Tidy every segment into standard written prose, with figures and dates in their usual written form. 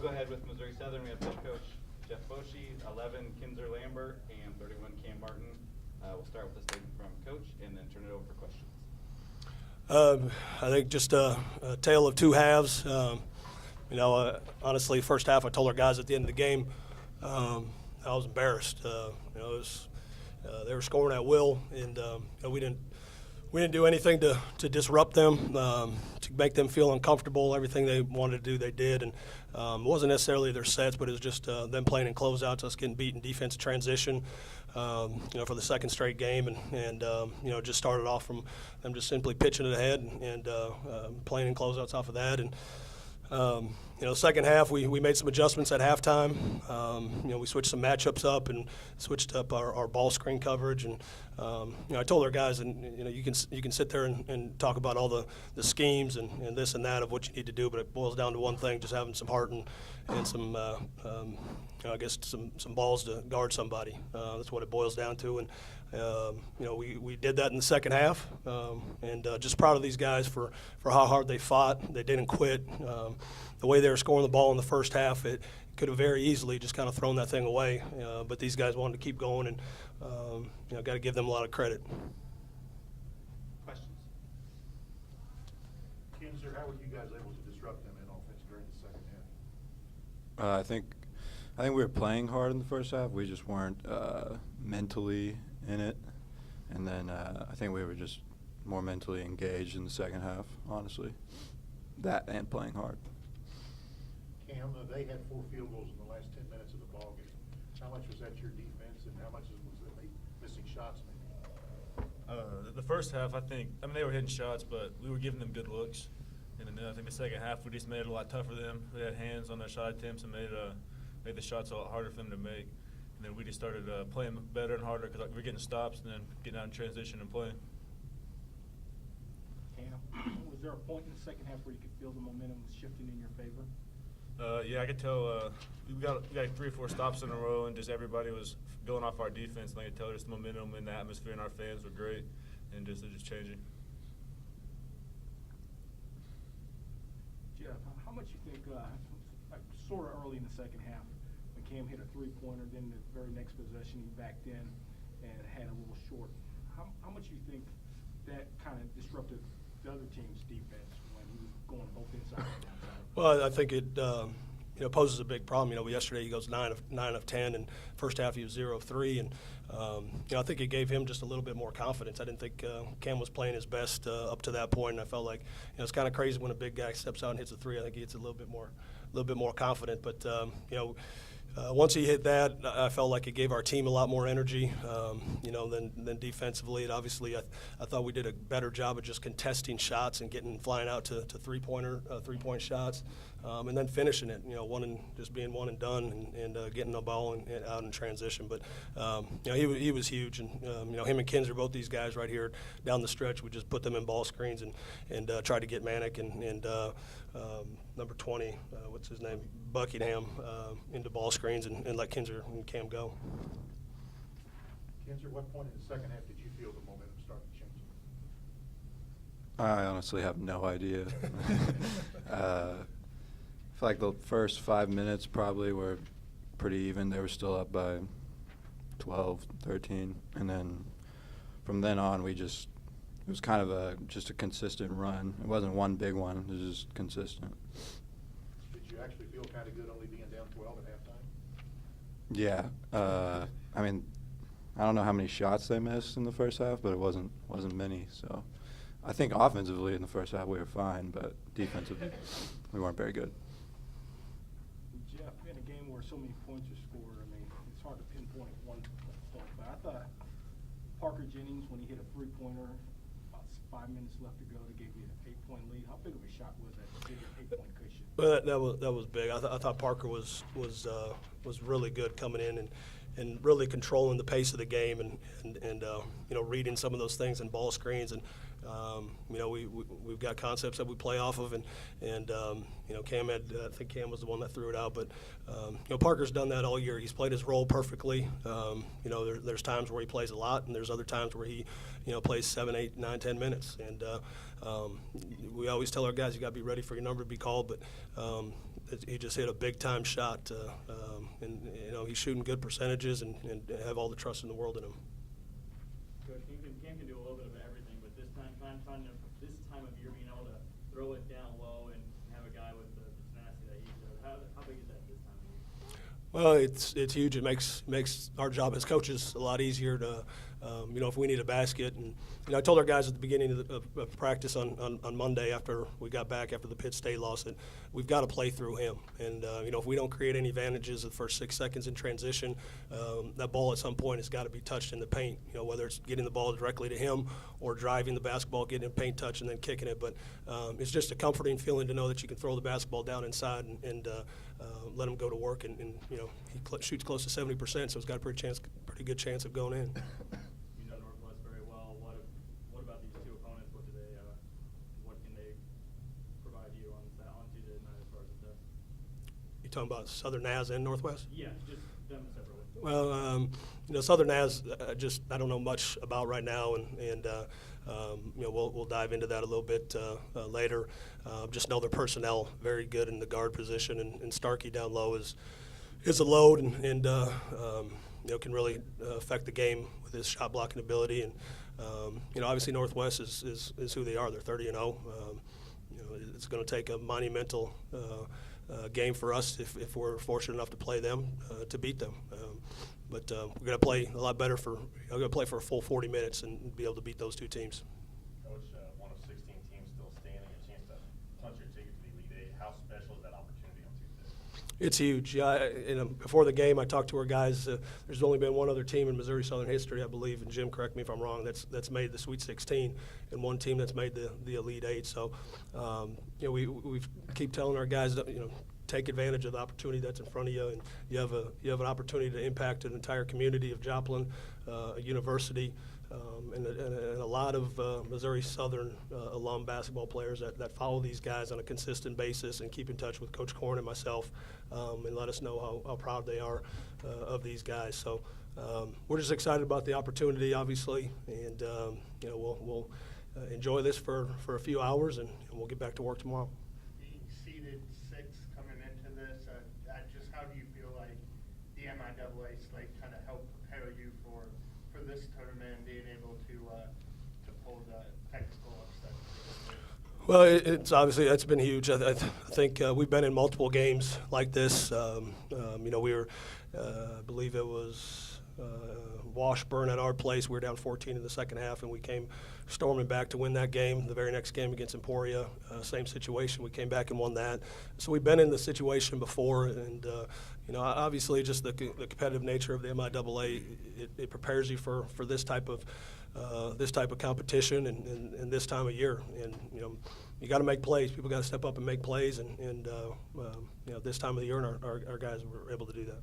go ahead with Missouri Southern. We have head coach Jeff Boschee, 11 Kinzer Lambert, and 31 Cam Martin. We'll start with a statement from Coach and then turn it over for questions. I think just a tale of two halves. Honestly, first half I told our guys at the end of the game I was embarrassed. They were scoring at will, and we didn't do anything to disrupt them, to make them feel uncomfortable. Everything they wanted to do, they did, and it wasn't necessarily their sets, but it was just them playing in closeouts, us getting beat in defense transition, for the second straight game, and just started off from them just simply pitching it ahead and playing in closeouts off of that, and. Second half we made some adjustments at halftime. We switched some matchups up and switched up our ball screen coverage. And I told our guys, and you can sit there and talk about all the schemes and this and that of what you need to do, but it boils down to one thing: just having some heart and some some balls to guard somebody. That's what it boils down to. And we did that in the second half, and just proud of these guys for how hard they fought. They didn't quit. The way they were scoring the ball in the first half, it could have very easily just kind of thrown that thing away. But these guys wanted to keep going, and got to give them a lot of credit. Questions? Kinzer, how were you guys able to disrupt them in offense during the second half? I think we were playing hard in the first half. We just weren't mentally in it, and then I think we were just more mentally engaged in the second half, honestly. That and playing hard. Cam, they had 4 field goals in the last 10 minutes of the ball game. How much was that your defense, and how much was it missing shots maybe? The first half, they were hitting shots, but we were giving them good looks. And then I think the second half, we just made it a lot tougher for them. We had hands on their shot attempts and made the shots a lot harder for them to make. And then we just started playing better and harder because we were getting stops and then getting out in transition and playing. Cam, was there a point in the second half where you could feel the momentum was shifting in your favor? Yeah, I could tell we got 3 or 4 stops in a row, and just everybody was going off our defense. And I could tell just the momentum and the atmosphere and our fans were great, and they're just changing. Jeff, how much you think, sort of early in the second half, when Cam hit a 3-pointer, then the very next possession he backed in and had a little short. How much you think that kind of disrupted the other team's defense when he was going both inside and outside? Well, I think it poses a big problem. Yesterday he goes 9 of 10, and first half he was 0 of 3, and I think it gave him just a little bit more confidence. I didn't think Cam was playing his best up to that point, and I felt like it's kind of crazy when a big guy steps out and hits a 3. I think he gets a little bit more confident. But once he hit that, I felt like it gave our team a lot more energy, than defensively. And obviously, I thought we did a better job of just contesting shots and flying out to three-point shots, and then finishing it. Just being one and done and getting the ball and out in transition. But he was huge, and him and Kinzer, both these guys right here down the stretch, we just put them in ball screens and tried to get Manic and number 20, what's his name, Buckingham, into ball screens and let Kinzer and Cam go. Kinzer, what point in the second half did you feel the momentum started changing? I honestly have no idea. I feel like the first 5 minutes probably were pretty even. They were still up by 12, 13, and then from then on it was kind of just a consistent run. It wasn't one big one. It was just consistent. Did you actually feel kind of good only being down 12 at halftime? Yeah. I don't know how many shots they missed in the first half, but it wasn't many. So I think offensively in the first half we were fine, but defensively we weren't very good. Jeff, in a game where so many points are scored, it's hard to pinpoint one point, but I thought Parker Jennings, when he hit a 3-pointer, about 5 minutes left to go, to give you an 8-point lead. How big of a shot was that to give you an 8-point cushion? Well, that was big. I thought Parker was really good coming in and really controlling the pace of the game and reading some of those things in ball screens. And You know, we've got concepts that we play off of, and you know, Cam had, I think Cam was the one that threw it out, but you know, Parker's done that all year. He's played his role perfectly. You know, there's times where he plays a lot, and there's other times where he, you know, plays 7, 8, 9, 10 minutes. And we always tell our guys, you got to be ready for your number to be called, but he just hit a big-time shot, and you know, he's shooting good percentages and have all the trust in the world in him. Coach, Cam can do a little bit of everything, but this time of year, being able to throw it down low and have a guy with the tenacity that he does, how big is that this time of year? Well, it's huge. It makes our job as coaches a lot easier to, you know, if we need a basket. And you know, I told our guys at the beginning of practice on Monday after we got back after the Pitt State loss that we've got to play through him. And you know, if we don't create any advantages the first 6 seconds in transition, that ball at some point has got to be touched in the paint. You know, whether it's getting the ball directly to him or driving the basketball, getting a paint touch, and then kicking it. But it's just a comforting feeling to know that you can throw the basketball down inside and let him go to work. And you know, he shoots close to 70%, so he's got a pretty good chance of going in. You know Northwest very well. What about these two opponents? What can they provide you on Tuesday night as far as the test? You talking about Southern Naz and Northwest? Yeah, just them separately. Well, you know, Southern Naz, I don't know much about right now, and you know, we'll dive into that a little bit later. Just know their personnel very good in the guard position, and Starkey down low is a load, and you know, can really affect the game with his shot blocking ability. And you know, obviously Northwest is who they are. They're 30-0. You know, it's going to take a monumental game for us if we're fortunate enough to play them to beat them. But we're going to play a lot better we're going to play for a full 40 minutes and be able to beat those two teams. Coach, one of 16 teams still standing, a chance to punch your ticket to the Elite Eight. How special is that opportunity on Tuesday? It's huge. Yeah, you know, before the game, I talked to our guys. There's only been one other team in Missouri Southern history, I believe, and Jim, correct me if I'm wrong, that's made the Sweet 16, and one team that's made the Elite Eight. So, you know, we keep telling our guys that, you know, take advantage of the opportunity that's in front of you, and you have an opportunity to impact an entire community of Joplin, a university, and a lot of Missouri Southern alum basketball players that follow these guys on a consistent basis and keep in touch with Coach Korn and myself, and let us know how proud they are of these guys. So we're just excited about the opportunity, obviously, and you know, we'll enjoy this for a few hours, and we'll get back to work tomorrow. Being seeded 6 coming into this, just how do you feel like the MIAA slate kind of helped prepare you for this tournament and being able to pull the technical upset? Well, it's obviously that's been huge. I think we've been in multiple games like this. You know, we were, I believe it was Washburn at our place. We were down 14 in the second half, and we came storming back to win that game. The very next game against Emporia, same situation. We came back and won that. So we've been in the situation before, and you know, obviously just the competitive nature of the MIAA, it prepares you for this type of competition and this time of year. And you know, you got to make plays. People got to step up and make plays, and you know, this time of the year, and our guys were able to do that.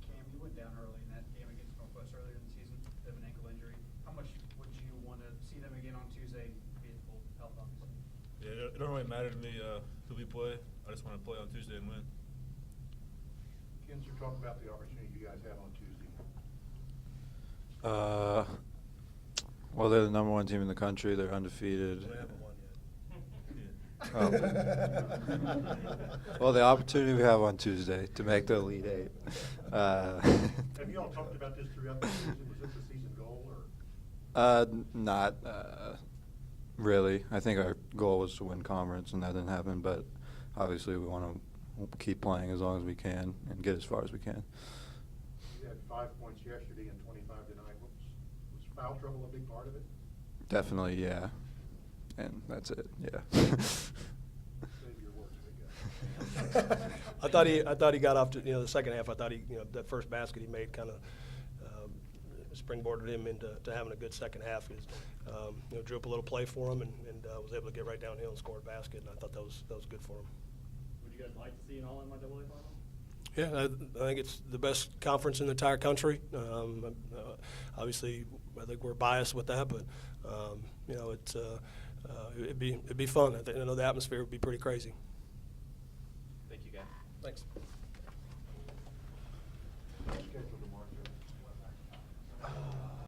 Cam, you went down early in that game against Northwest earlier in the season, bit of an ankle injury. How much would you want to see them again on Tuesday, be at full health, obviously? Yeah, it don't really matter to me who we play. I just want to play on Tuesday and win. Kinzer, talk about the opportunity you guys have on Tuesday. Well, they're the #1 team in the country. They're undefeated. We haven't won yet. Oh. Well, the opportunity we have on Tuesday to make the Elite Eight. Have you all talked about this throughout the season? Was this a season goal, or? Not really. I think our goal was to win conference, and that didn't happen. But obviously, we want to keep playing as long as we can and get as far as we can. You had 5 points yesterday and 25 tonight. Was foul trouble a big part of it? Definitely, yeah. And that's it. Yeah. Save your words, big guy. I thought he got off to, you know, the second half. I thought he, you know, that first basket he made kind of springboarded him into having a good second half. He you know, drew up a little play for him and was able to get right downhill and score a basket. And I thought that was good for him. Would you guys like to see an all-MIAA final? Yeah, I think it's the best conference in the entire country. Obviously, I think we're biased with that, but you know, it'd be fun. I know the atmosphere would be pretty crazy. Thank you, guys. Thanks. Scheduled